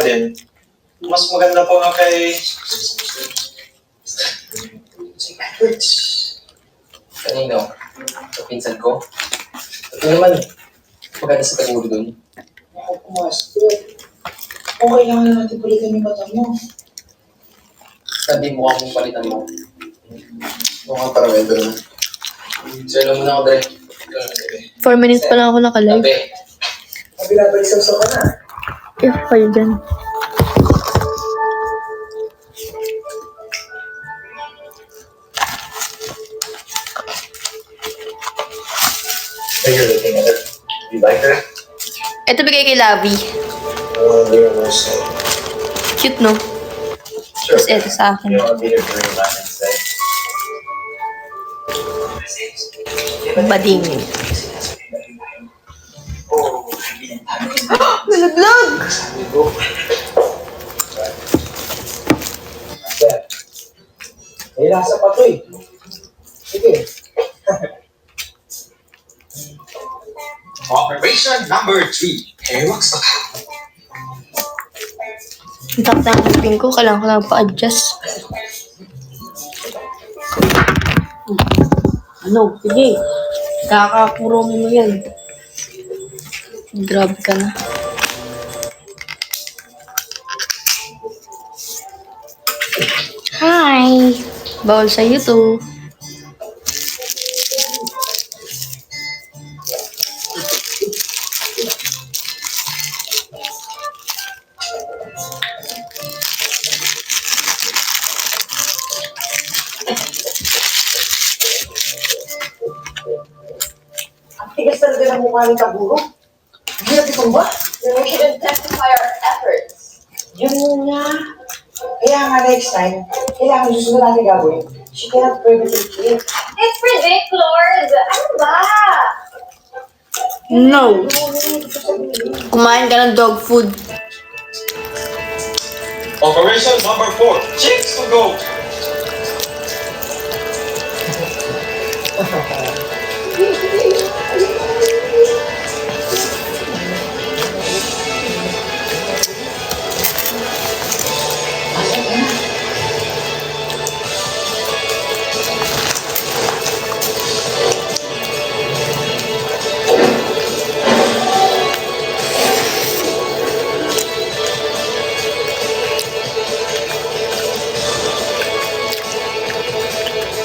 natin. Mas maganda po nga kay... Kanino? Sa pinsan ko? Ito naman, maganda sa pagmuro dun. Ako pumasok. Okay lang na natin palitan yung mata mo. Sabi mo akong palitan mo. Mukhang paramento naman. Sir, muna ako, Dre. 4 minutes pa lang ako nakalive. Sabi, Mabinabalisaw ka na. Kayo dyan. So you're looking at her. You like her? Ito bigay kay Lavi. I wanna be her most day. Cute, no? Sure. Tapos ito sa akin. You wanna be her during Valentine's Day? Bading. Oh, Nalaglag! May lasa pa to eh. Sige. Operation number 3. Hewak sa Ang takot ng hiping ko. Kailangan ko lang pa-adjust. Ano? Sige. Kakapuro mo yan. Grabe ka na. Hi! Bawal sa'yo to. Ang tigas talaga ng mukha ni Taburo. Hirap itong ba? Then we should intensify our efforts. Yun nga. Kaya nga next time, kailangan susunod natin gagawin. She cannot predict it. It's ridiculous! Ano ba? No. Kumain ka ng dog food. Operation number 4. Chicks to go.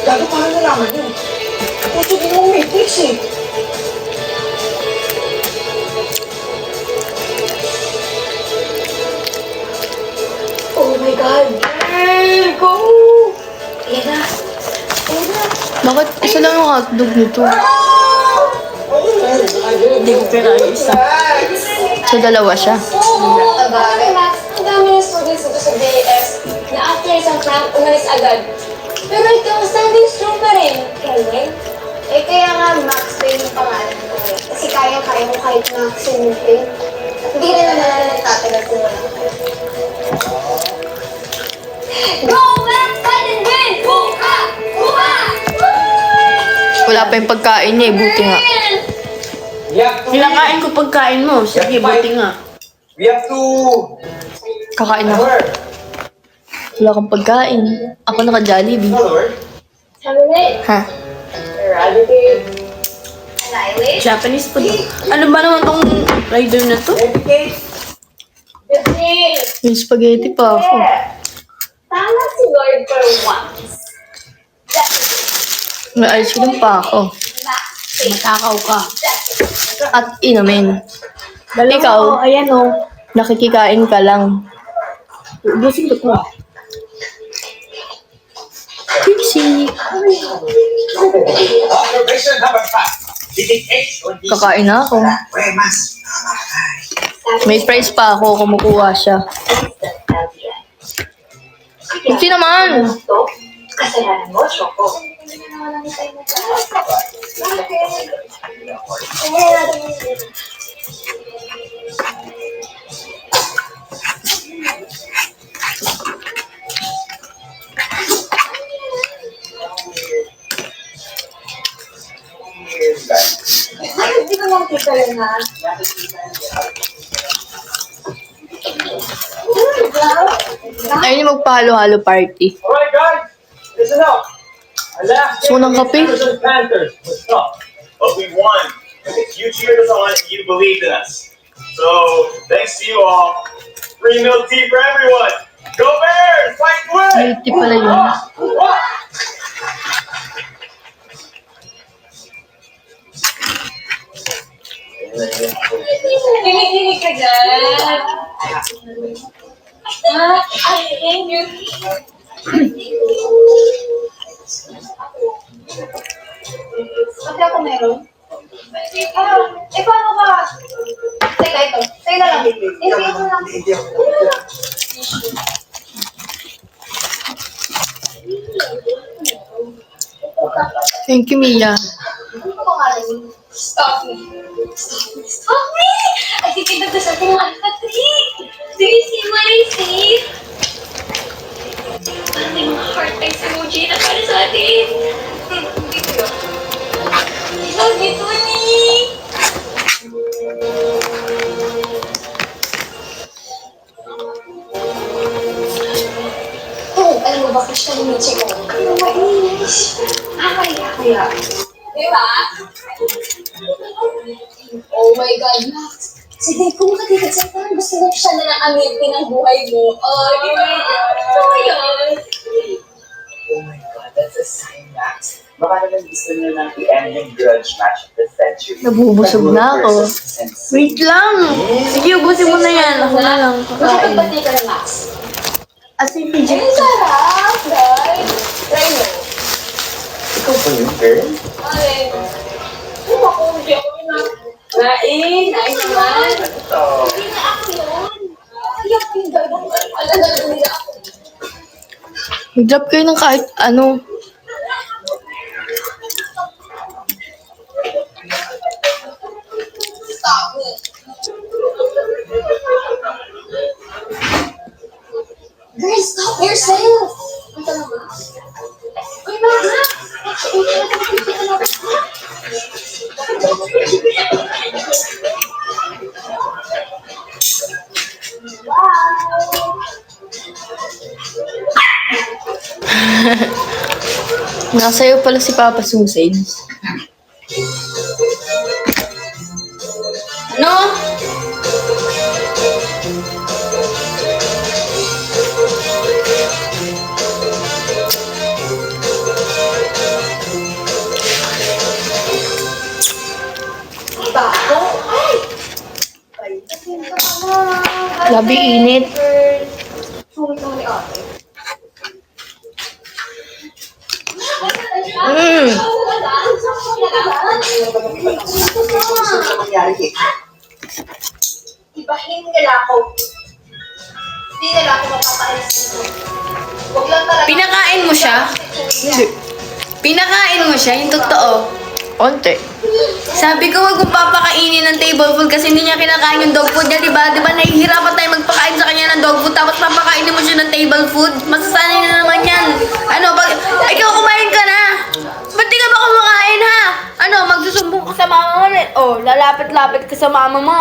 Gago paano nalaman yun? Puso din mo matrix eh. Oh my God! Girl, go! Ayan na. Ayan na. Bakit isa lang yung hotdog nito? Hindi ko pera yung isa. So, dalawa siya. Abagay, Max, ang dami ng students dito sa DAS na after isang cramp, umalis agad. Pero ikaw, standing strong pa rin. Kaya? Eh, kaya nga Max Payne yung pangalan ko eh. Kasi kaya-kaya mo kahit Max yung Payne. At hindi rin naman na nagtatagal kung wala ko. Go, Max! Fight and win! Buka! Buka! Wala pa yung pagkain niya eh. Buti nga. We have to... Kinakain ko pagkain mo. Sige, buti nga. We have to... Kakain ako. Wala kang pagkain. Ako naka-Jollibee. Terminate! Ha? Eradicate! Annihilate! Japanese food. Ano ba naman tong rider na to? Dedicate. Defeat! Yung spaghetti pa ako. Yeah. Tama si Lord for once. May ice cream pa ako. Matakaw ka. At inumin. Dalawa Ikaw? ko, ayan o. Nakikikain ka lang. Ubusin ko to. Tipsy. Operation number 5. Kakain na ako. May price pa ako. Kumukuha siya. Tipsy naman. Kasalanan mo, Choco. Hindi ko lang kita rin ha. Ayun yung magpahalo-halo party. Alright guys, listen up. Our last So, game ng kape? against Emerson Panthers was tough, but we won because you cheered us on and you believed in us. So, thanks to you all. Free milk tea for everyone. Go Bears! Fight to win! Milk tea pala yun. Kinig-kinig ka dyan. Thank you. Pati ako meron? Paano ka? Teka, ito. Sa'yo na lang. Hindi mo lang. Thank you, Mia. Stop me. Stop me. Stop me! I think I ito sa ating alpha 3. Do you see what I see? Parang may mga heart eyes emoji na para sa atin. Dito yun. I love you, Tony! Oh, alam mo ba, Christian, yung check ko? Ano ba, English? Kaya. Di ba? Oh my God, Max. Sige, kung makakikita gusto mo siya na amitin ng buhay mo. Oh, di ba? So, yun. Oh my God, that's a sign, Max. Baka naman gusto niyo ng i-end yung grudge match of the century. Nabubusog na ako. Wait lang. Sige, ubusin mo na yan. Ako na lang. Kakain. Bakit ka ng Max? Asin Ay, sarap, guys. Try mo. Ikaw ba yun, girl? Ay. Ano ba kung hindi ako na? Nain naman. Ano to? Hindi na ako yun. Ay, ako yung dalawang. Alam na nila ako. Mag-drop kayo ng kahit ano. Stop me. Girl, stop yourself! Ito na ba? Uy, mga! Nasayo pala si Papa Susay. Ano? Bako? Ay! Labi init. Sungit mo ni ate. Mm. Gusto mo nangyari eh. Ibahin nila ako. Hindi nila ako mapapaalis dito. Huwag lang talaga. Pinakain mo siya? Hindi. Pinakain mo siya, yung totoo. Konti. Sabi ko, wag mo papakainin ng table food kasi hindi niya kinakain yung dog food niya, diba? Diba nahihirapan tayo magpakain sa kanya ng dog food tapos papakainin mo siya ng table food? Masasanay na naman yan. Ano, pag ikaw kumain ka na. Ba't di ka ba kumakain, ha? Ano, magsusumbong ka sa mama mo ulit. Oh, lalapit-lapit ka sa mama mo.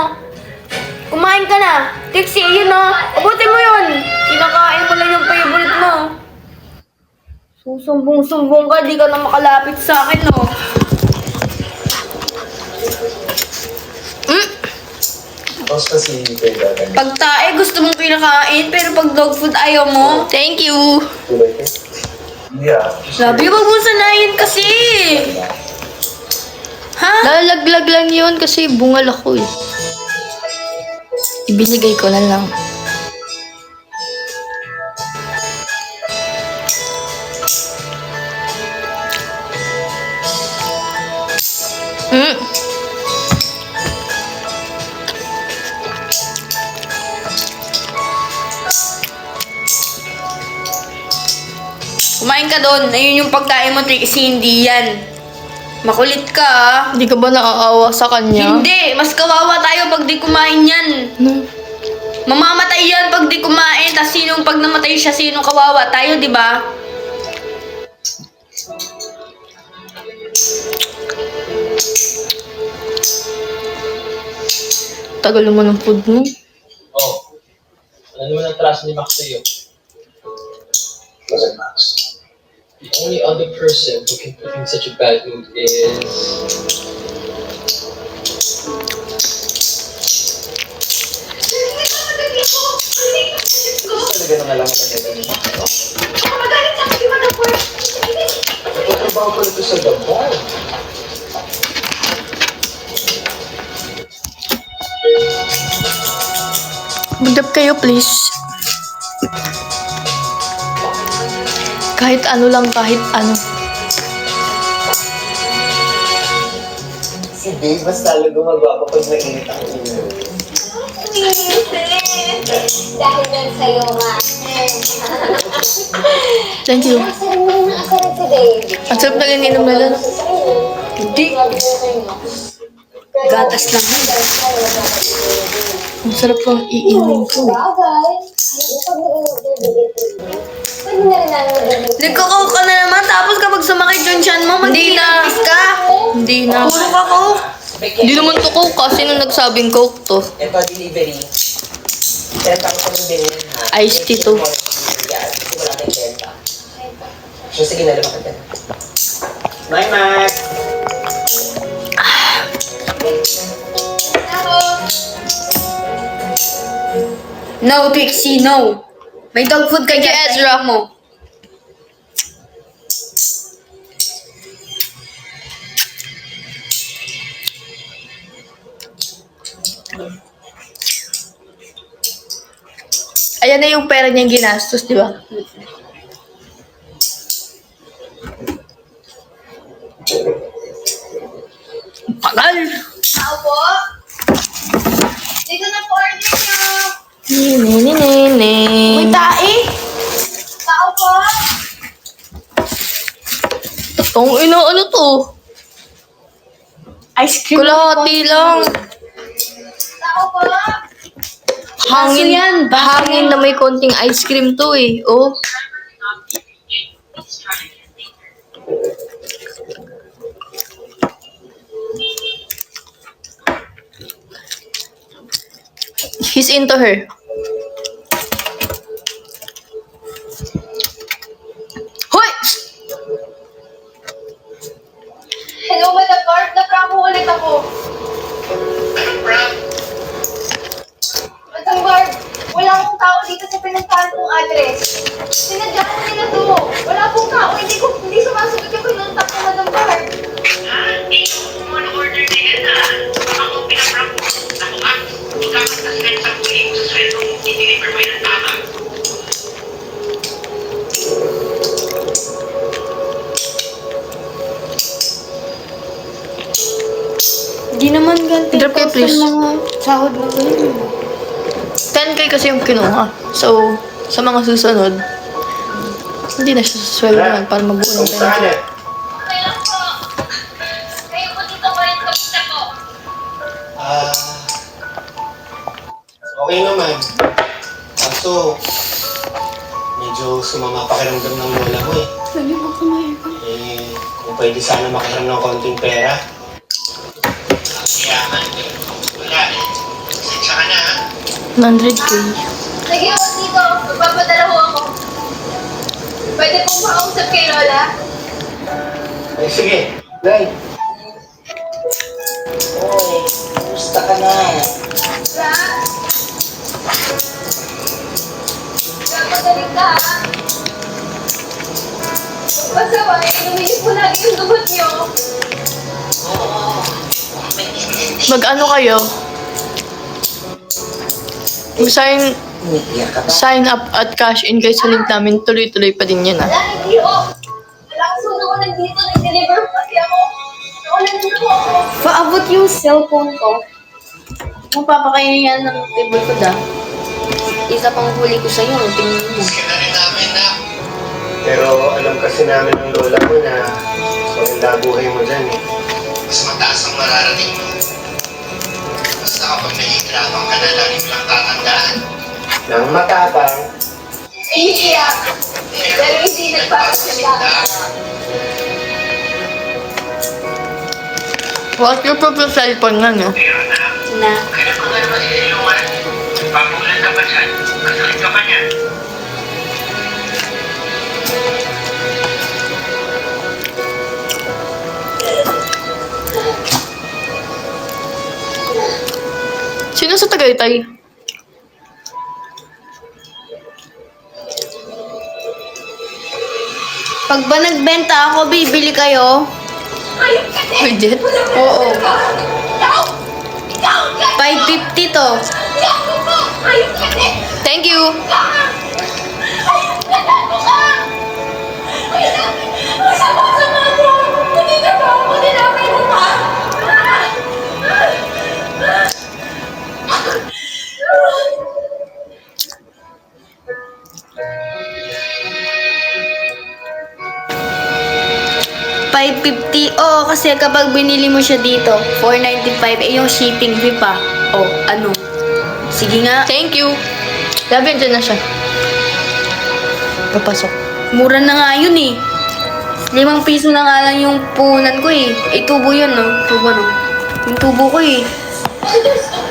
Kumain ka na. Tixie, yun o. Abutin mo yun. Kinakain mo lang yung favorite mo. Susumbong-sumbong ka, di ka na makalapit sa akin, no? Basta si Kuya Dagan. Pag tae, gusto mong kinakain, pero pag dog food, ayaw mo. Thank you. You like it? Yeah. Sabi, wag mo sanayin kasi. Ha? Lalaglag lang yun kasi bungal ako eh. Ibinigay ko na lang. Mm. Kumain ka doon. Ayun yung pagkain mo, Trixie. Hindi yan. Makulit ka, ah. Hindi ka ba naaawa sa kanya? Hindi! Mas kawawa tayo pag di kumain yan. No. Mamamatay yan pag di kumain. Tapos sinong pag namatay siya, sinong kawawa? Tayo, di ba? Tagal naman ng food mo. Oh. Ano naman ang traso ni Max sa'yo? Was it Max? The only other person who can put you in such a bad mood is... Talaga nang alam mo na nito ni Max, no? Nagtatrabaho ko nito sa The Bar. Magdap kayo, please. Kahit ano lang, kahit ano. Si Dave mas lalo gumagawa pag mainit ang ulo. Dahil yan sa'yo, ma. Thank you. Asarin mo rin ang asarin si Dave. Ang sarap na ininom na lang. Hindi. Gatas lang yun. Ang sarap pang iinom ko. Bagay. Pag nag-ibigay pwede na rin namin magbibigay. Nagkakaw ka na naman, tapos kapag sumakit yung tiyan mo, hindi na. ka. Hindi na. Puro ka ko. Hindi naman to coke kasi nung nagsabing coke to. Ito, delivery. 10,000 yung bilhin, ha? Iced tea to. Kasi wala tayong benta. So, sige na, lumakan ka na. Bye, Max! No, Trixie, no. May dog food ka dyan, Ezra mo. Ayan na yung pera niyang ginastos, di ba? Ang tagal! Tao po? Dito na po order niyo. Nene. May tae? Tao po? Tong ino, ano to? Ice cream. Kalahati lang. Tao po? Hangin, hangin na may konting ice cream to eh. Oh. He's into her. Hoy! Hello, Madam Bart. Na-prank mo ulit ako. Madam Bart, wala akong tao dito sa pinuntahan kong address. Sinadya ko nila to. Wala akong tao. Hindi sumasagot yung pinuntak ko, Madam Bart. Hindi ko mo order na yan na baka ko pinaprank mo. Ako nga, ikakasaslan sa huli ko sa sweldo mo, i-deliver mo yan ang tama. Hindi naman ganti. Drop kayo, please. Sahod mo ganyan. 10K kasi yung kinuha. So, sa mga susunod, hindi na siya sweldo naman para mabuo ng Kumusta ka 10K. na? Okay lang po. Kayo po dito pa rin kamusta po. Okay naman. Kaso, medyo sumama pakiramdam ng lola mo eh. Sabi mo kumain ka. Kung pwede sana makahiram ng konting pera. Yaman eh. Wala eh. Sensya ka na ha. 100K. Sige, ako dito. Magpapadala ho ako. Pwede pong makausap kay Lola? Ay, sige. Nay. Oy, kumusta ka na? Sa? Kapagaling ka, ha? Pasawa, inumin niyo po lagi yung dugot niyo. Mag-ano kayo? Sign, Umiiyak ka ba? sign up at cash in kayo sa link namin. Tuloy-tuloy pa din yan ah. Wala, hindi ho. Wala akong suno ko nandito. Nag-deliver po kasi ako. Nakulan na po ako. Paabot yung cellphone ko. Magpapakainin yan ng table ko da. Isa pang huli ko sa'yo. Tingnan mo. Kaya rin namin na. Pero alam kasi namin ng lola mo na maganda buhay mo dyan eh. Mas mataas ang mararating mo. Basta kapag nahihirapan ka na, lagi mo lang tatandaan. Nang matapang, Iiyak. Pero hindi nagpapasalita. What's your purple cellphone nga no? Pero na, Na. kailan ko na naman iiluman. Papulan ka pa dyan. Kasakit ka pa niyan. Sino sa Tagaytay? Pag ba nagbenta ako, bibili kayo? Legit? Oo. 550 to. Thank you! $550. Oh, kasi kapag binili mo siya dito, $495. Eh, yung shipping fee pa. Oh, ano? Sige nga. Thank you! Labi, dyan na siya. Papasok. Mura na nga yun eh. 5 piso na nga lang yung puhunan ko eh. Eh, tubo yun, no? Tubo, no? Yung tubo ko eh.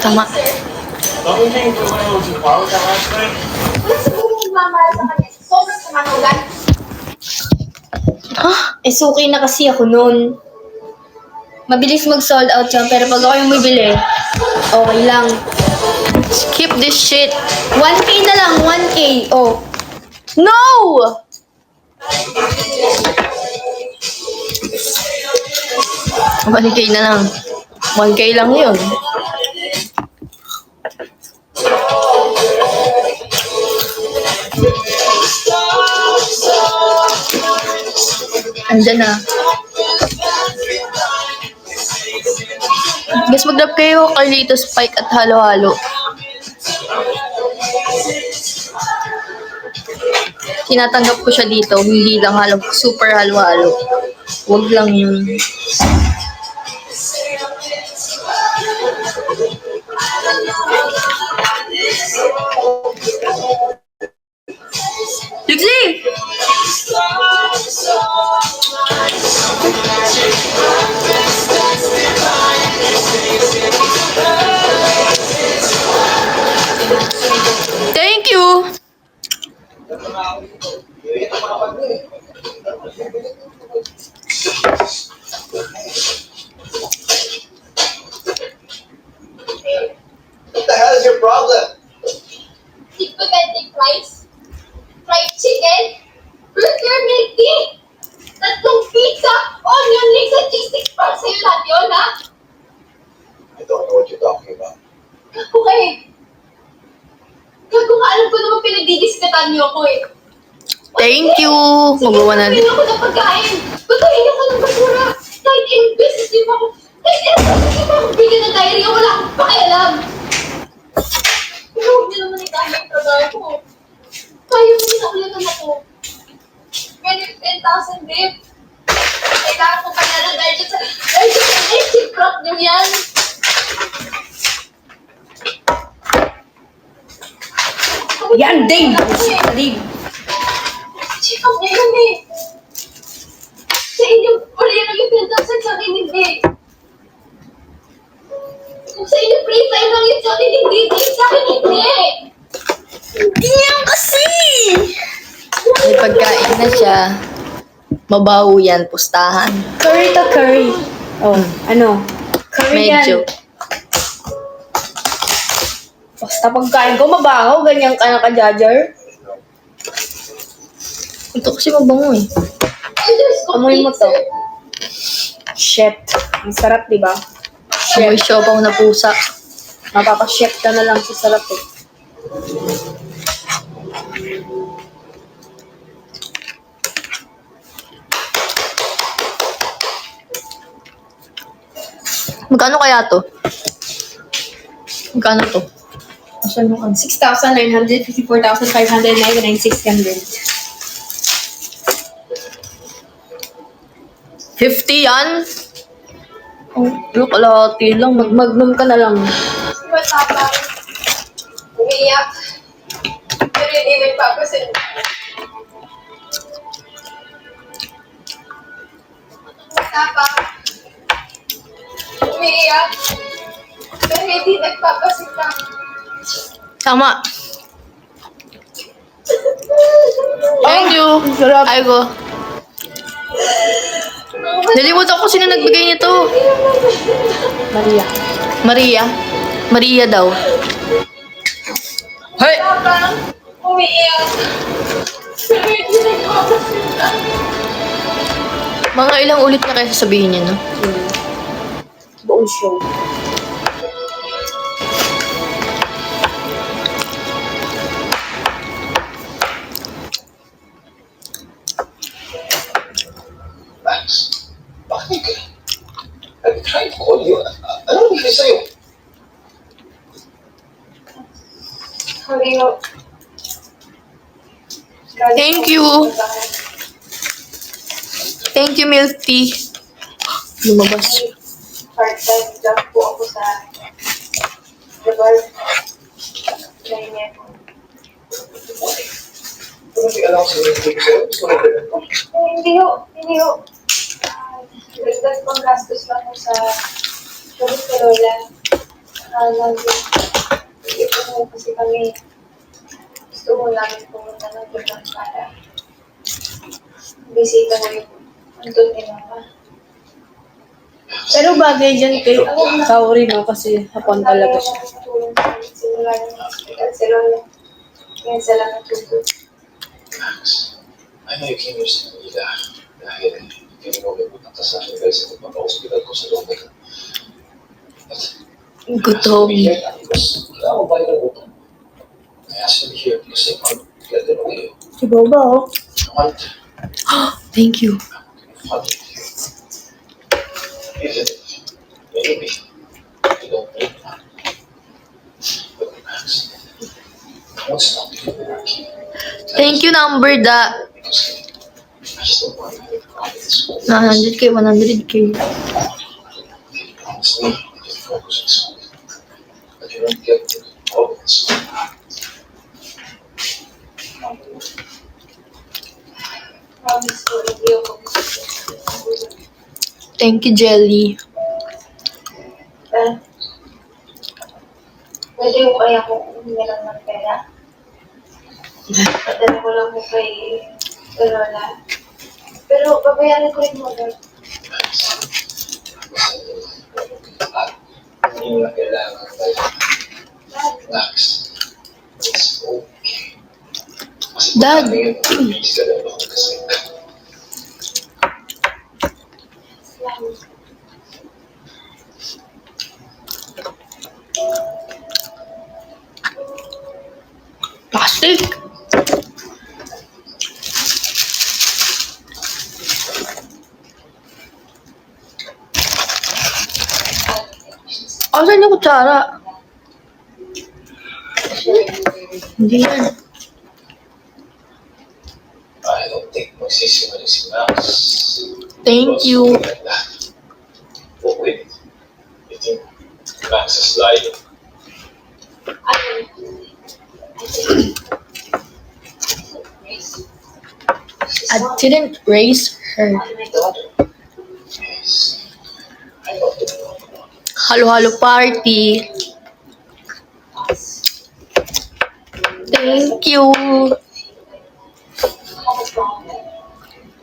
Tama. Bakit na yung tumayo si Paul sa hashtag? Wala siguro magmamahal sa kanya. Sobrang samanulan. Eh, suki na kasi ako noon. Mabilis mag-sold out siya, pero pag ako yung bibili, okay lang. Skip this shit. 1K na lang, 1K. Oh. No! 1K na lang. 1K lang yun. Andyan na. Guys, mag-grab kayo Carlitos Spike at halo-halo. Tinatanggap ko siya dito, hindi lang super halo-halo. Huwag lang yun. Lixie! Thank you! What the hell is your problem? Spaghetti fries, fried chicken, burger milk tea, tatlong pizza, onion rings, at cheese sticks para sa'yo lahat yun, ha? I don't know what you're talking about. Okay. Gago nga, alam ko naman pinagdidiskatan niyo ako eh. Thank you! Magawa na Sige, ako ng pagkain. Patayin ako ng basura. Kahit ilang beses di ba ako, kahit ilang beses di ba ako bigyan ng diarrhea, wala akong pakialam. Pero huwag niyo naman itama yung trabaho ko. Kaya mo ninakulitan ako. Pwede 10,000, babe. Kailangan ko kaya na dahil sa electric crop niyo yan. Yan, Dave! Dave! Check up niya yun eh. Sa inyo, wala yan yung 10,000 sa akin, hindi. Kung sa inyo, free time lang yun sa akin, hindi. Sa akin, hindi. Hindi yan kasi! May pagkain na siya. Mabaho yan, pustahan. Curry to curry. Oh, ano? Curry Medyo. yan. Basta pagkain ko mabaho, ganyan ka naka-judger. Ito kasi mabango eh. Amoy mo to. Shit. Ang sarap, di ba? Amoy siopaw na pusa. Mapapashit ka na lang sa sarap eh. Magkano kaya to? Magkano to? Asan mo kan? 6,900, 54,500, 99,600. 50 yan? Oh, kalahati lang. Mag-magnum ka na lang. Matapang. Umiyak. Pero hindi nagpapasin. Matapang. Umiyak. Pero hindi nagpapasin lang. Tama. Thank you. Ay ko. Nalimutan ko sino nagbigay nito. Maria. Maria. Maria daw. Hey! Umiiyak. Pero hindi nagpapasita. Mga ilang ulit na kayo sasabihin niya, no? Buong show. Max, bakit ka? I've tried to call you. Ano nangyari sa'yo? Sorry, ho. Thank you. Thank you, Milk Tea. Lumabas. Part-time job po ako sa Lebar. Kaya niya po. Ano hindi alam ko sa'yo? Gusto mo na ba? Hindi ho. Dagdag pang gastos lang po sa shows ko, Lola. Hindi po kasi kami gusto mo namin pumunta ng Japan para bisita mo yung andun ni Mama. Pero bagay dyan kay Kaori, no? Kasi hapon talaga siya. Simula ng hospital si Lola. Ngayon sa lang natutulog. Max, I know you came here sa Manila dahil hindi mo pumunta sa akin dahil sa pagpapa-hospital ko sa London. Good home. Because kailangan ko bayad ang utang. I asked you here because I want to get to know you. Si Boba, oh. I want Thank you. fun with you. Even if maybe you don't need money. But Max, I won't stop you from working. Thank you, number that. Because I just don't want you to come to school. 100k, 100k. Promise me that you focus on school. That you don't get involved in school. Promise ko, hindi ako gusto. Thank you, Jelly. Pwede ko kaya kung umilang ng pera. Padala ko lang po kay Lola. Pero babayaran ko rin mo doon. Hindi mo na kailangan tayo. Max, it's okay. Kasi Dad. please ka lang ako kasi. Plastic. Asan yung kutsara? Hindi yan. I don't think magsisimula si Max. Thank you. Oh, wait. You think Max is lying? I didn't raise her. My daughter. Yes. I love the one. Halo-halo party. Thank you.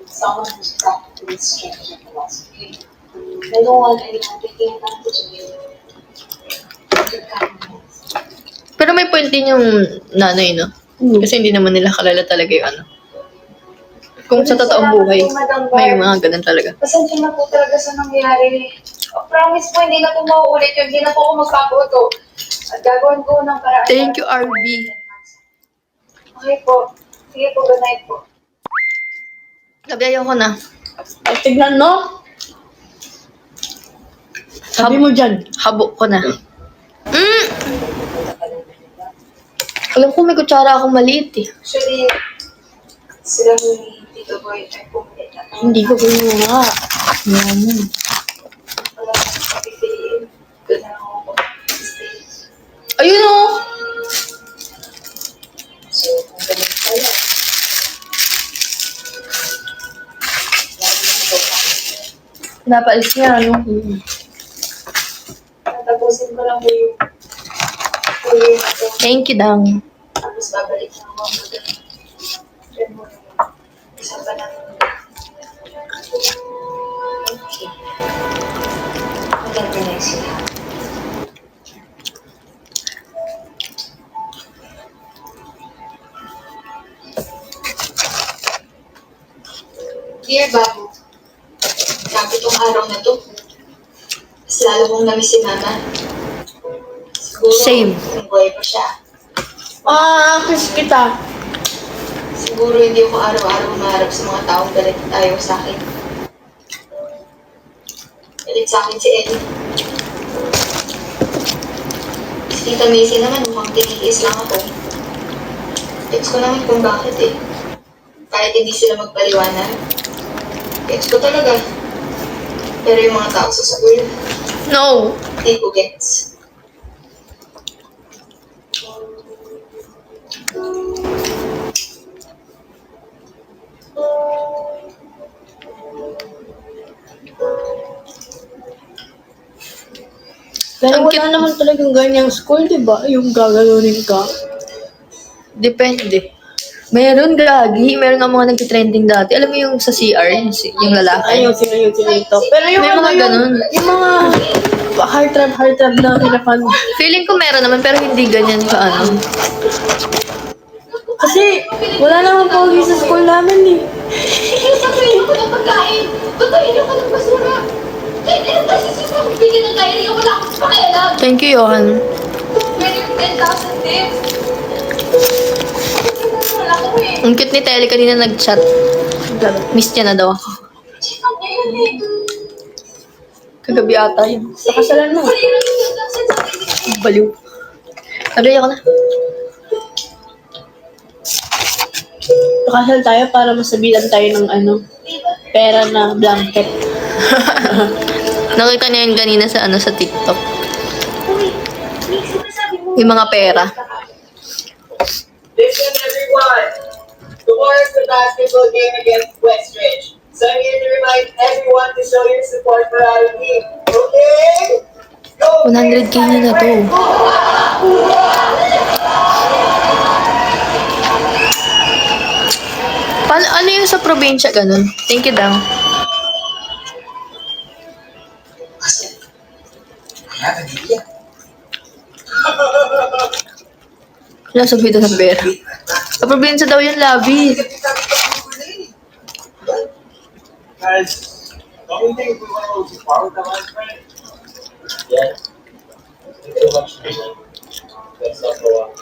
Someone who's practically strange in philosophy. I don't want anyone taking advantage of you. Your kindness. Pero may point din yung nanay, no? Kasi hindi naman nila kalala talaga yung ano. Kung sa totoong buhay, may mga ganun talaga. Pasensya na po talaga sa nangyari. Promise po, hindi na po mauulit yun. Hindi na po ako magpapato. At gagawin ko ng paraan. Thank you, RB. Okay po. Sige po, good night po. Sabi, ayoko na. Ay, tignan mo. Sabi mo dyan. Habo ko na. Alam ko may kutsara akong maliit eh. Actually, sila ni Tito Boy ay pumilit na. Hindi ko kinuha. Yan. Wala akong kapipiliin. Doon na ako stay. Ayun o! So, kung ganun pala. Napaalis niya, ano? Tatapusin ko lang po yung year na to. Thank you, Dang. Tapos babalik na ako mag isang pa namin. Okay. Maganda na sila. Dear Babu, grabe tong araw na to. Mas lalo mong namiss si Mama. Siguro, Same. kung buhay pa siya. Kiss kita. Siguro hindi ako araw-araw maharap sa mga taong galit at ayaw sa akin. Galit sa akin si Ellie. Si Tita Macy naman mukhang tiniis lang ako. Gets ko naman kung bakit eh. Kahit hindi sila magpaliwanag. Gets ko talaga. Pero yung mga tao sa school, No. hindi ko gets. Pero Ang wala naman talagang ganyang school, di ba? Yung gagalunin ka. Depende. Meron gagi. Meron nga mga nagtitrending dati. Alam mo yung sa CR, yung lalaki. Ayun, sino ito. Pero yung May mga ganun. yung mga heart trap na kinafan. Feeling ko meron naman pero hindi ganyan ka ano. Kasi wala naman pogi sa school namin eh. Sasabihin ko ng pagkain. Pagkain ko ng basura. Kahit ilang beses yung magbigay ng diary, wala akong pakialam. Thank you, Johan. Pero yung 10,000 tips. Wala ko eh. Ang cute ni Telly kanina nag-chat. Miss niya na daw ako. Check-up niya yun eh. Kagabi ata yun. Pakasalan mo. Huli lang yung 10,000 sa akin. Baliw. Sabi ako na. Pakasal tayo para masabilan tayo ng pera na blanket. Nakita niya yun kanina sa sa TikTok. Yung mga pera. Listen, everyone. Tomorrow's the basketball game against Westridge. So I'm here to remind everyone to show your support for our team. Okay? Go! 100K na to. Ano yung sa probinsya ganun? Thank you, Dang. Wala sa video ng pera. Sa probinsya daw yung labi. Guys, don't you think we want to go too far with the last friend? Yeah. Too much vision. That's not for a while.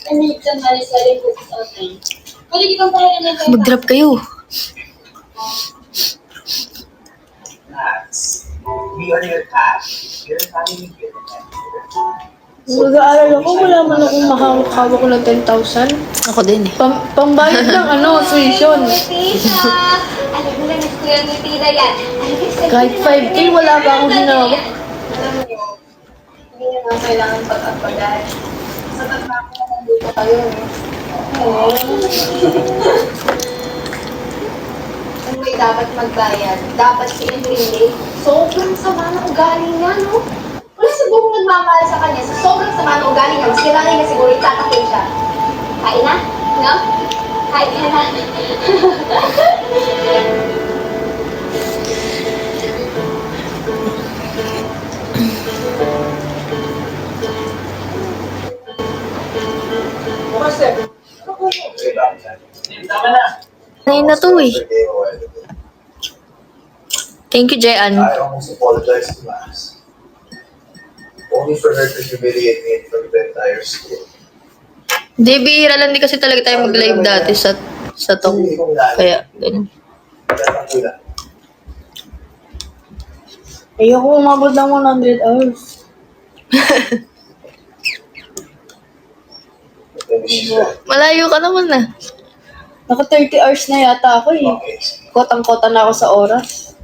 I need somebody selling books online. Pwede kitang talaga ng pera. Mag-drop kayo. Max, we are your path. You're having me Mag-aaral ako, wala man akong mahawak-hawak ko ng 10,000. Ako din eh. Pambayad ng tuition. Tita! Alam mo na, miss ko yan ni Tita yan. Kahit 5K, wala pa akong ginawak. Alam mo, hindi nyo na kailangan pag-apagan. Sa pagkako na nandito kayo. Kung may dapat magbayad, dapat si Enrile. Sobrang sama ng ugali niya, no? Wala siguro nagmamahal sa kanya. Sa sobrang sama ng ugali niya, mas kailangan niya siguro itatakil siya. Kain na? No? Kain ka na. Tama na. Ngayon na to eh. Thank you, Jean. I almost apologized to Max. Only for her to humiliate me in front of the entire school. Di, bihira lang. Di kasi talaga tayo mag-live dati sa talk. Kaya, ganun. Ayoko umabot ng 100 hours. Malayo ka naman na. Naka 30 hours na yata ako eh. Kotang-kota na ako sa oras.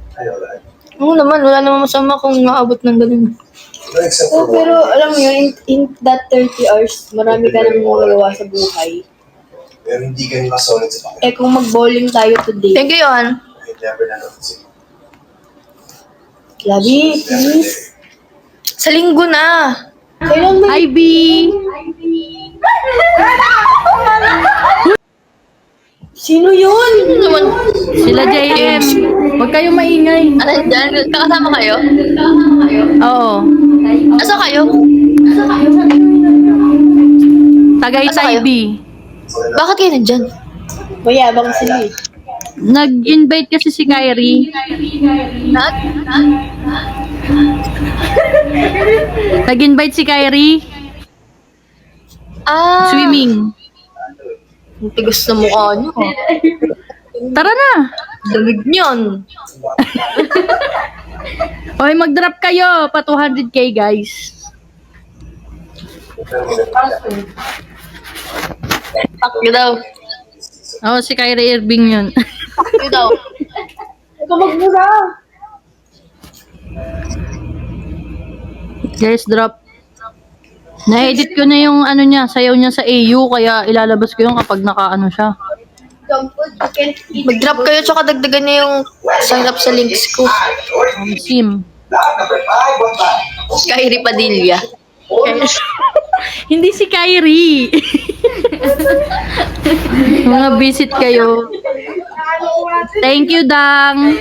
Oo naman, wala naman masama kung maabot ng ganun. Oh, pero alam mo yun, in that 30 hours, marami ka nang magagawa sa buhay. Pero hindi ka nila solid sa Eh kung mag-bowling tayo today, Thank you, Johan. never nanonood. Labi, please. Sa linggo na. Ivy! Sino yun? Sila JM. Huwag kayong maingay. Ano dyan? Kakasama kayo? Oo. Asa kayo? Tagaytay Asa kayo? B. Bakit kayo nandyan? Mayabang sila eh. Nag-invite kasi si Kyrie. Nag-invite si Kyrie. Ah. Swimming. Ang tigas na mukha niyo. Tara na. Damig niyan. Hoy, mag-drop kayo. Pa 200k, guys. Pakyo daw. Oh, si Kyrie Irving yun. Pakyo daw. Ito magmura. Guys, drop. Na-edit ko na yung ano niya, sayaw niya sa AU, kaya ilalabas ko yung kapag naka-ano siya. Mag-drop kayo tsaka dagdagan niyo yung sign up sa links ko. Sim. Kyrie Padilla. Hindi si Kyrie. Mga visit kayo. Thank you, Dang.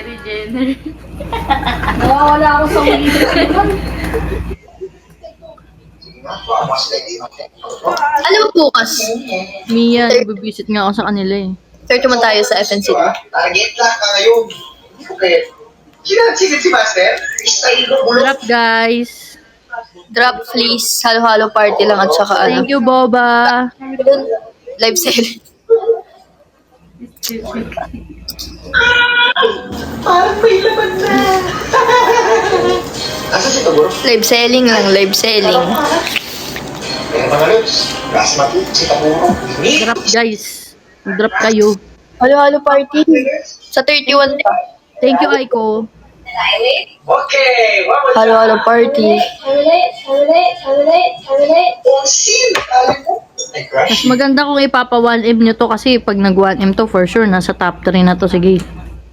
Nawawala ako sa mga Alam mo bukas, Mia, nagbibisit nga ako sa kanila eh. 30 man tayo sa FNC. Target lang ka ngayon. Hindi ko kaya. Sinansigit si Master? Style mo bulok. Drop, guys. Drop please. Halo-halo party lang at saka ano. Thank you, Boba. Live sale. Parang may laman na. Asa si Taguro? Live selling lang, live selling. Yung mga lods. Gas mati. Si Taguro. Drop, guys. Drop kayo. Halo-halo party. Sa 31 pa. Thank you, Aiko. Okay. Halo-halo party. Sin. Alam mo? Ay, Mas crush. maganda kung ipapa 1M nyo to kasi pag nag 1M to for sure nasa top 3 na to. Sige.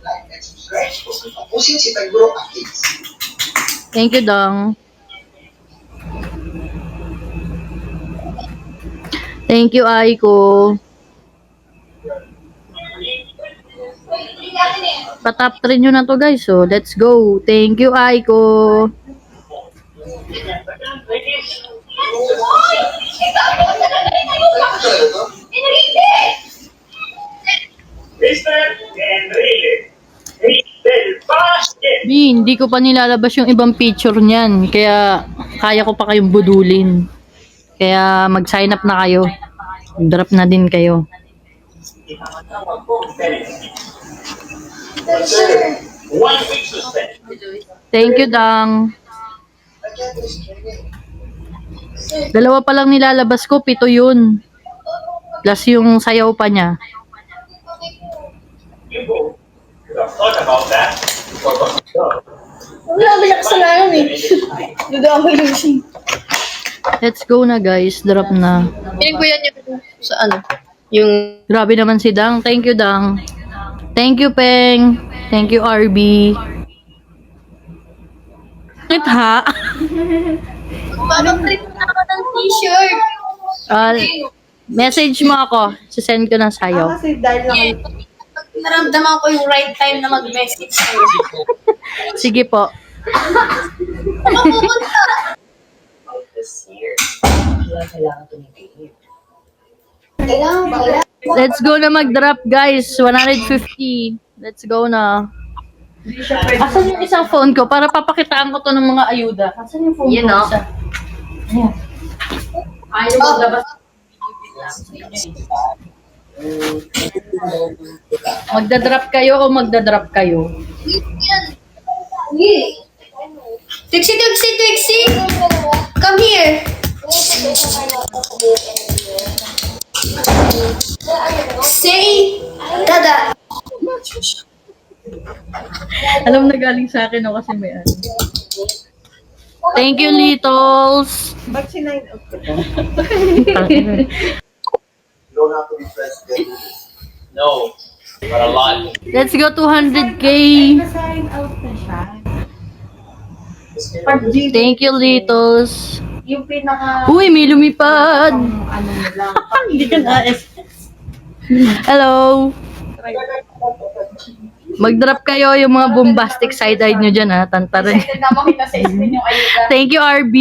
Like and subscribe. Tapusin si Taguro Kids. Thank you, Dong. Thank you, Aiko. Pa-top 3 nyo na to, guys. So, let's go. Thank you, Aiko. Mr. Enrique. Del Basket. Hindi ko pa nilalabas yung ibang picture niyan. Kaya, kaya ko pa kayong budulin. Kaya, mag-sign up na kayo. Drop na din kayo. Sir, 1 week suspension. Thank you, Dang. Dalawa pa lang nilalabas ko, 7 yun. Plus yung sayaw pa niya. You go. Thought about that. Wala ba yung kasalanan eh? Nag-aamay lang siya. Let's go na, guys. Drop na. Piling ko yan yung sa ano. Yung Grabe naman si Dang. Thank you, Dang. Thank you, Peng. Thank you, RB. Bakit ha? mag-print na ako ng t-shirt. Message mo ako. Sisend ko na sa'yo. Kasi dahil lang Pag naramdaman ko yung right time na mag-message sa'yo. Sige po. Let's go na mag-drop, guys. 150. Let's go na. Asan yung isang phone ko? Para papakitaan ko to ng mga ayuda. Asan yung phone Yun, ko? no? Isa. Ayan. Ayaw maglabas. Magdadrop kayo o magdadrop kayo? Trixie! Come here! Say, Dada! Alam na galing sa akin o kasi may ano. Thank you, Littles. ba't si 9 of You don't have to be friends to get this. No. But a lot. Let's go 200k. Thank you, Litos. Yung pinaka... Uy, may lumipad. ano mo lang. Hindi ka na Hello. Mag-drop kayo yung mga bombastic side-eye nyo dyan, ha? Tantarin. Thank you, RB.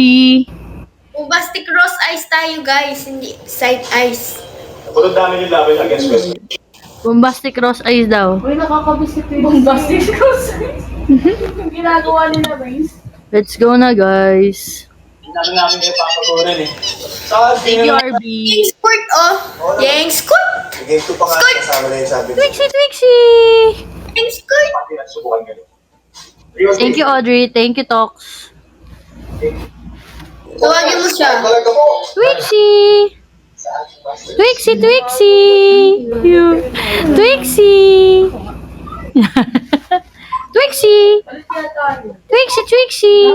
Bombastic rose eyes tayo, guys. Hindi side eyes. Pagod namin yung laban against West. Bombastic rose eyes daw. Uy, nakakabisit yung bombastic yung ginagawa nila, guys. Let's go na, guys. Hindi namin kayo papagurin eh. Saka, Thank you, RB. Yang squirt, oh. Yang squirt. Game 2 pa nga kasama na yung sabi ko. Twixie, Twixie. Yang squirt. Pati nagsubukan ka rin. Thank you, Audrey. Thank you, Tox. Tawagin mo siya. Talaga po. Twixie. Twixie, Twixie. Twixie. Twixie. Twixie, Twixie.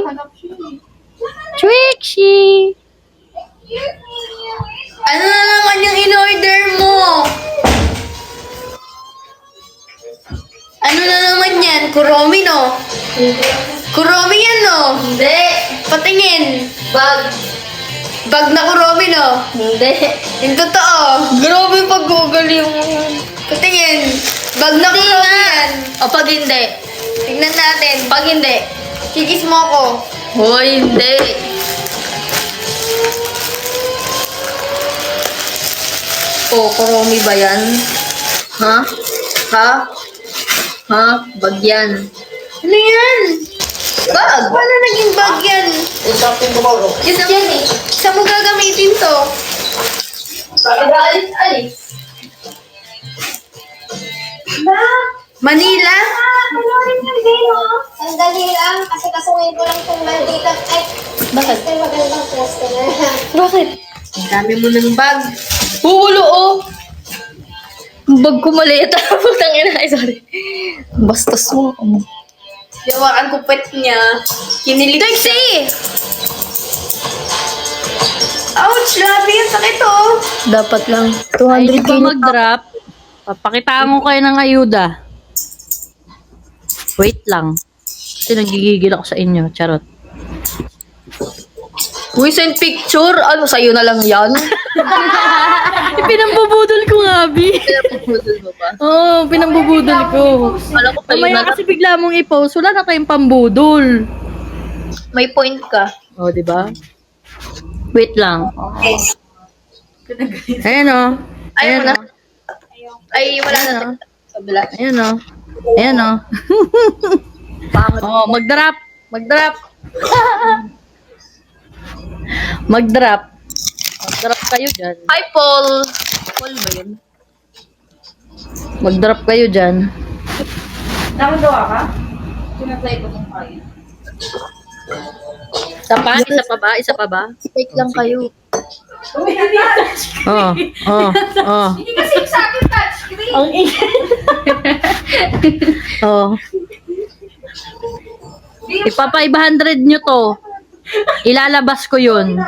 Twixie. Ano na naman yung in-order mo? Ano na naman yan? Kuromi, no? Kuromi yan, no? Hindi. Patingin. Bag. Bag na kuromi, no? Hindi. Yung totoo. Grabe pag-google yung... Patingin. Bag na kuromi yan. O pag hindi? Tignan natin. Pag hindi? Kikis mo ako. Hoy, hindi. Oh, kuromi ba yan? Ha? Ha? Ha? Bag yan. Ano yan? Bag? Paano naging bag yan? Yung something tomorrow. Yun yan eh. Saan mo gagamitin to? Alis. Manila? Sandali lang, kasi kasuhin ko lang itong maldita. Ay, Bakit? Esther, magandang customer. Bakit? Ang dami mo ng bag. Hulo oh! Bag ko maliit. Putang ina. Ay, sorry. Bastos mo. Yawakan ko pet niya. Kinilig. Taxi! Ouch! Grabe yung sakit oh. Dapat lang. Ay, di ba mag-drop? Papakitaan ko kayo ng ayuda. Wait lang. Kasi nagigigil ako sa inyo. Charot. Uy, send picture. Ano, sa'yo na lang yan? Pinambubudol ko nga, Bi. Pinapapudol mo ba? Oo, pinambubudol ko. Alam ko sa'yo na Mamaya kasi bigla mong i-post, wala na kayong pambudol. May point ka. O, di ba? Wait lang. Ayan o. Ayaw Ayan na. o. Ay, wala na. Kabila. Ayan o. Ayan o. Oh, mag-drop. Mag-drop. Mag-drop. Mag-drop kayo dyan. Hi, Paul. Paul ba yun? Mag-drop kayo dyan. Nakagawa ka? Pinatay ko ng kain. Isa pa? Isa pa ba? Isa pa ba? Fake lang kayo. Oh. Oh. Oh. Hindi kasi sa akin touchscreen. Ang Oh. Ipapa 500 nyo to. Ilalabas ko yun.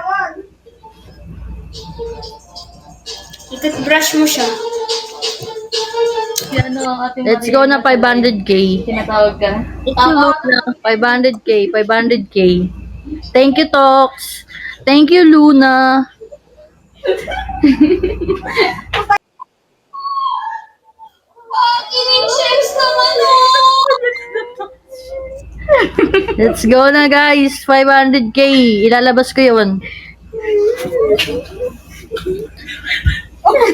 Brush mo siya. Yan ang ating Let's go na 500k. tinatawag ka na. 500k. 500k. Thank you, Tox. Thank you, Luna. Kining chefs naman oh! Let's go na, guys. 500k. Ilalabas ko yun.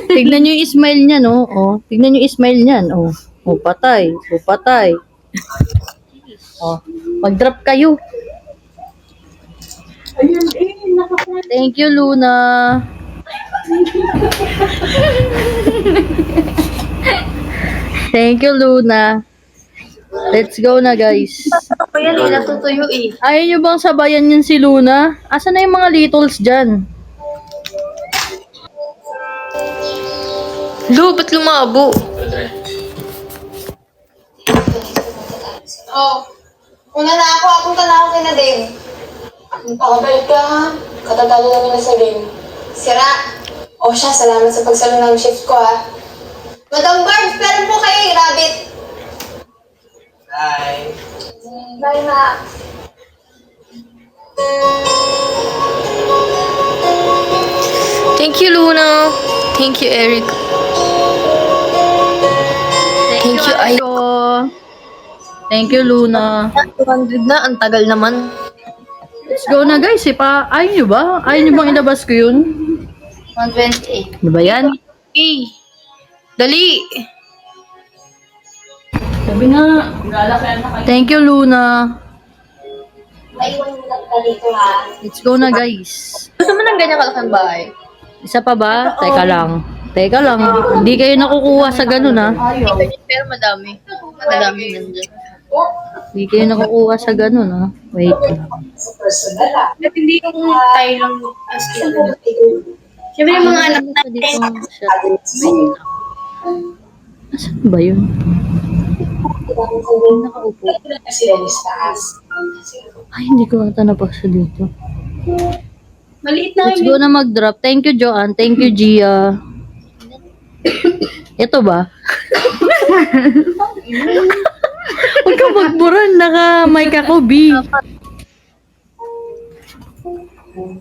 Tignan nyo yung smile niya, no? Oh, tignan nyo yung smile niyan. Oh, oh patay. Oh, patay. Oh, mag-drop kayo. Thank you, Luna. Thank you, Luna. Let's go na, guys. Ako yan eh, natutuyo eh. Ayaw nyo bang sabayan yun si Luna? Asa na yung mga littles dyan? Lu, ba't lumabo? Oh, una na ako. Apunta na ako kina Dave. Pakabalik ka ha. Katatalo namin na sa game. Sira. O siya, salamat sa pagsalo ng shift ko ha. Madam Barbs, meron po kayo yung rabbit. Bye. Bye, Max. Thank you, Luna. Thank you, Eric. Thank you, Ay. Aiko. Thank you, Luna. 200 na, ang tagal naman. Let's go na guys. Ayaw nyo ba? Ayaw nyo bang ilabas ko yun? 128. Ano ba yan? Okay. Dali. Sabi nga. Thank you, Luna. Maiwan mo lang ka dito, ha? Let's go na guys. Gusto mo ng ganyan kalaking bahay? Isa pa ba? Teka lang. Teka lang. Hindi kayo nakukuha sa ganun ha. Pero madami. Madami nandiyan. Hindi kayo nakukuha sa ganun ha. Wait lang. Sa personal ah. At hindi yung tayo lang as in. Siyempre yung mga anak Sa dito natin. siya. Asan ba yun? Nakaupo. Sila ni taas. Ay, hindi ko ata napasa dito. Maliit na Let's go na mag-drop. Thank you, Joanne. Thank you, Gia. Ito ba? Huwag ka magburan. Naka-mic ako, B.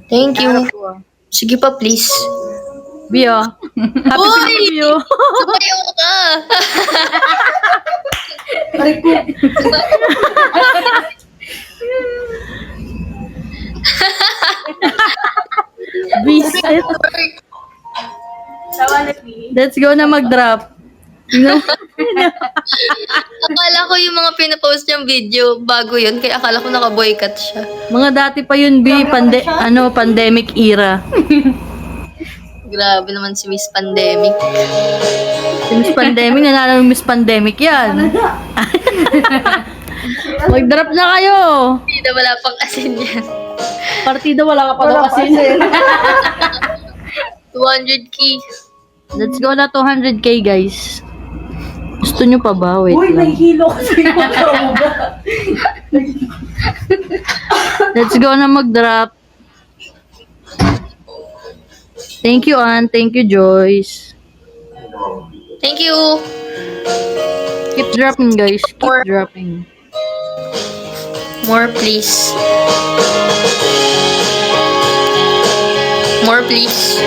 Thank you. Sige pa, please. B, ah. Happy Filipino. Sumayaw ka! Visit. Let's go na mag-drop. No? Akala ko yung mga pinapost niyang video, bago yun, kaya akala ko naka-boycott siya. Mga dati pa yun, B. Pandemic era. Grabe naman si Miss Pandemic. Si Miss Pandemic, nanalo ng Miss Pandemic yan. Mag-drop na kayo. Hindi na wala pang asin yan. Partida wala ka pa daw kasi. 200k. Let's go na 200k guys. Gusto nyo pa ba? Wait lang. nahihilo kasi yung Let's go na mag-drop. Thank you, Ann. Thank you, Joyce. Thank you. Keep dropping, guys. Keep dropping. More, please. More, please.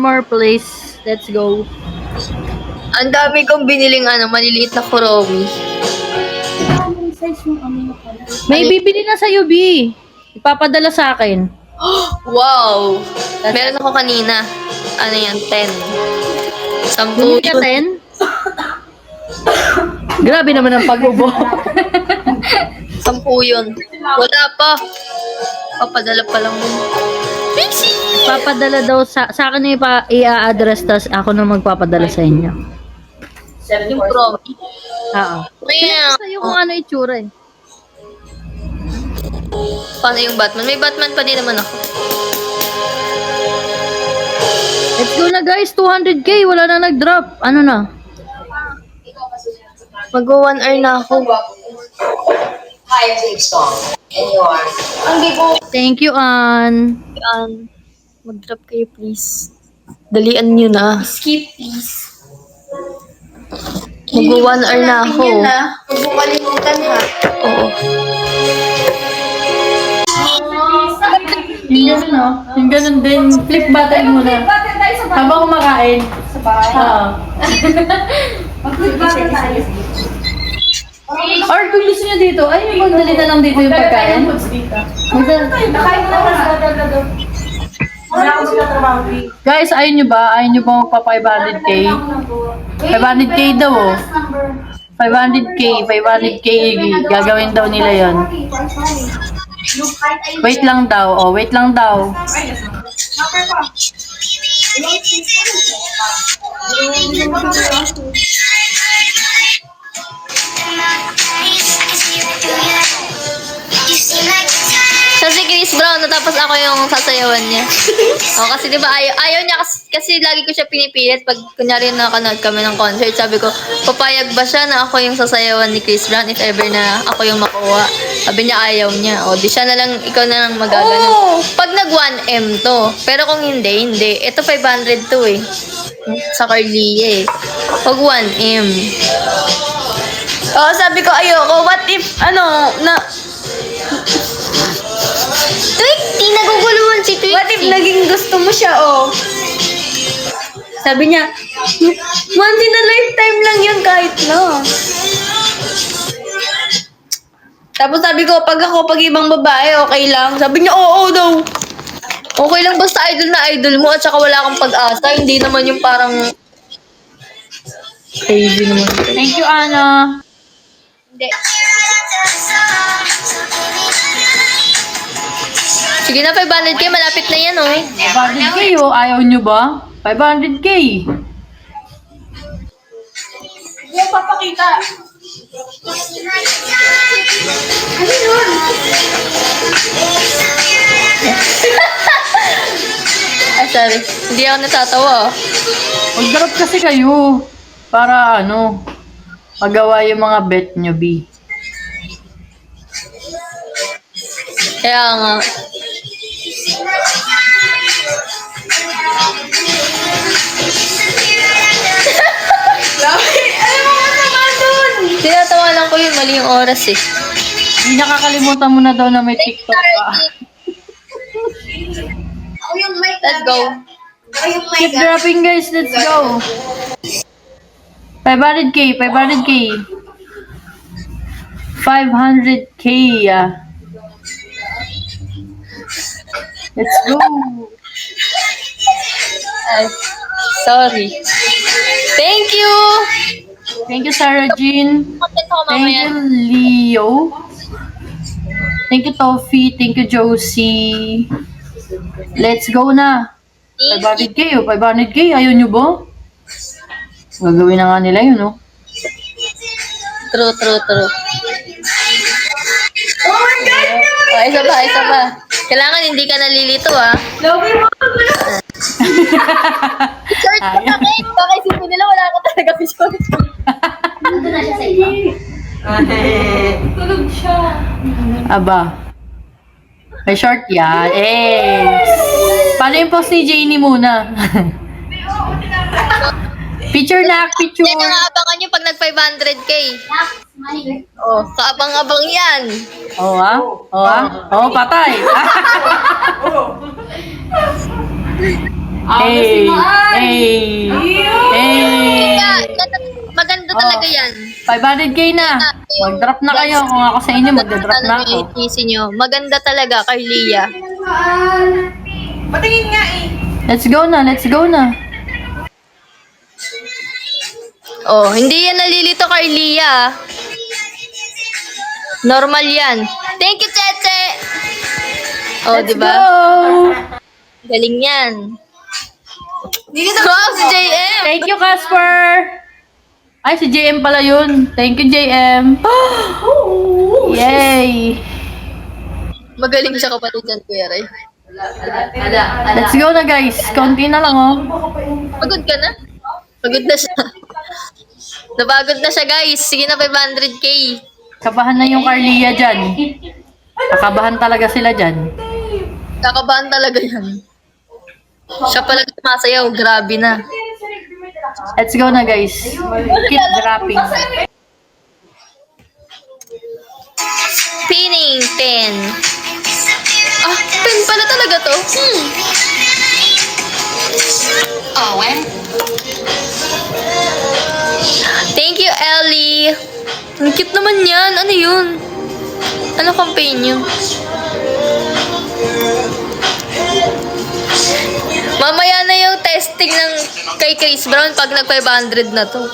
More, please. Let's go. Ang dami kong biniling maliliit na kuromi. May bibili na sa'yo, B. Ipapadala sa akin. Wow! Meron ako kanina. Ano yan? 10. 10 Bili ka 10? Grabe naman ang pag-ubo. 10 yun. Wala pa. Papadala pa lang yun. Pixie! Papadala daw sa akin na i-address, tas ako na magpapadala sa inyo. Yung promi. Oo. Kaya, Sa'yo kung ano itsura eh. paano yung Batman? May Batman pa din naman ako. Let's go na guys, 200k, wala na nag-drop. Ano na? Mag-1 hour na ako. Hi, Dave Song. And yours. Ang bibo. Thank you, Ann. Mag-drop kayo, please. Dalian nyo na. Skip, please. Mag-1 hour na ako. Huwag mo kalimutan, ha? Oo. Yung ganun, no? Yung ganun din. Flip button mo na. Habang kumakain. Sa bahay? Oo. Mag-flip button tayo. Or kung gusto nyo dito, ay, magdali na lang dito yung pagkain. Nakain mo naman sa gagawin. Wala akong sinatrabaho, Vic. Guys, ayun nyo ba? Ayun nyo ba magpa 500k? 500k daw, oh. 500k gagawin daw nila yon. Wait lang daw, oh, wait lang daw. So si Chris Chris Brown, tapos ako yung sasayawan niya. Kasi di ba ayaw niya kasi lagi ko siya pinipilit pag kunyari nakanood kami ng concert. Sabi ko, papayag ba siya na ako yung sasayawan ni Chris Brown if ever na ako yung makuha? Sabi niya ayaw niya. O di siya na lang, ikaw na lang magagano. Pag nag 1M to. Pero kung hindi. Ito 500 to eh. Sa Carlia eh. Pag 1M. Sabi ko ayoko. What if, Twixty, naguguluhan si Twixty. What if naging gusto mo siya, Sabi niya, once in a lifetime lang yun kahit na. Tapos sabi ko, pag ibang babae, okay lang. Sabi niya, oo daw. Okay lang basta idol na idol mo at saka wala kang pag-asa. Hindi naman yung parang crazy naman. Thank you, Ana. Hindi. Sige na, 500k. Malapit na yan, 500k, Ayaw nyo ba? 500k. Hindi mo papakita. Ano yun? Sorry. Hindi ako natatawa. Mag-drop kasi kayo. Para magawa yung mga bet nyo, B. Kaya nga. Tinatawa lang ko yun. Mali yung oras eh. Hindi nakakalimutan mo na daw na may TikTok ka. Let's go. Keep dropping, guys. Let's go. 500k. 500k. Let's go. Sorry. Thank you. Thank you, Sarah Jean. Thank you, Leo. Thank you, Toffee. Thank you, Josie. Let's go na. 500k, 500k. Ayaw nyo ba? Gagawin na nga nila yun, True. Oh my God! Isa pa. Kailangan hindi ka nalilito, Logi mo! Short ka na, baka isipin nila wala ka talaga short. Ito na siya sa iyo. Tulog siya. Aba. May short yan. Paano yung post ni Janie muna? Picture na, picture. Yan ang abangan nyo pag nag 500k. Kaabang-abang yan. Patay. Maganda talaga yan. 500k na. Mag-drop na kayo. Kung ako sa inyo, mag-drop na ako. Maganda talaga, Carlia. Patingin nga Let's go na. Hindi yan nalilito, Carlia. Normal yan. Thank you, Cheche. Diba? Go! Galing yan. Cross JM. Thank you, Casper. Ay, si JM pala yun. Thank you, JM. Yay! Magaling siya kapatid dyan, Kuya Ray. Let's go na, guys. Konti na lang, Pagod ka na? Pagod na siya. Napagod na siya, guys. Sige na, 500k. Kabahan na yung Carlia dyan. Kakabahan talaga sila dyan. Kakabahan talaga yan. Siya pala sumasayaw. Grabe na. Let's go na, guys. Keep dropping. Pinning pen. Pen pala talaga to. Thank you, Ellie. Ang cute naman yan. Ano yun? Ano campaign yun? Mamaya na yung testing ng kay Chris Brown pag nag 500 na to.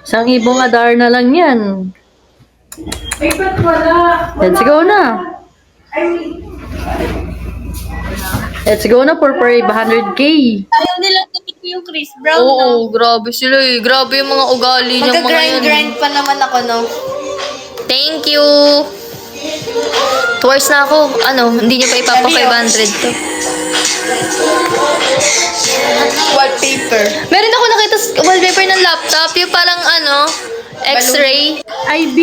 Isang ibong adar na lang yan. Let's go na. Let's go na for 500k. Ayaw nilang kapit ko yung Chris Brown. Oo, grabe sila eh. Grabe yung mga ugali ng mga yan. Mag-grind pa naman ako, no? Thank you. Towards na ako. Ano, hindi niyo pa ipapa 500 to. Wallpaper. Meron ako nakita wallpaper ng laptop. Yung parang ano, X-ray. IB,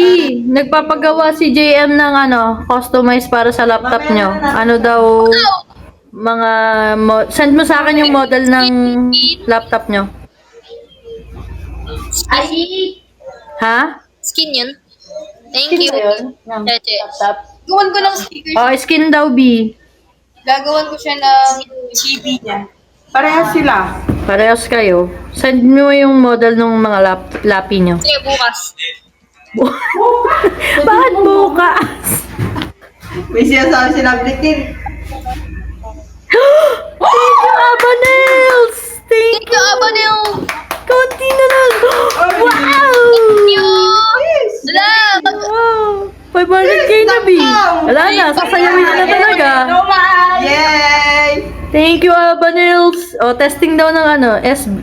nagpapagawa si JM ng customize para sa laptop nyo. Ano daw, mga, send mo sa akin yung model ng laptop nyo. Ha? Skin yun. Thank you. Cheche. Gawan ko ng sticker. Oh, skin daw, B. Gagawan ko siya ng GB niya. Parehas sila. Parehas kayo. Send mo yung model ng mga lapi nyo. Sige, bukas. Bakit bukas? May sinasabi si Lablitin. Thank you, Abanels! Thank Thank you, Abanel. Konti na lang. Wow! Thank you. Wala. Wow! 500k na, B. Wala na, sasayawin na talaga. Yay! Thank you, Abanels. O, testing daw ng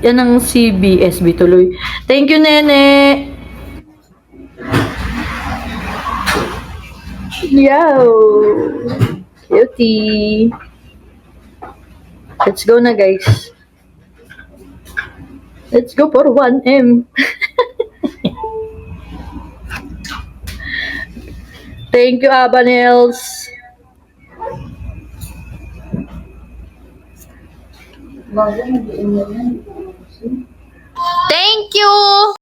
ng SB tuloy. Thank you, Nene. Yo! Cutie. Let's go na, guys. Let's go for 1M. Thank you, Abanels. Thank you.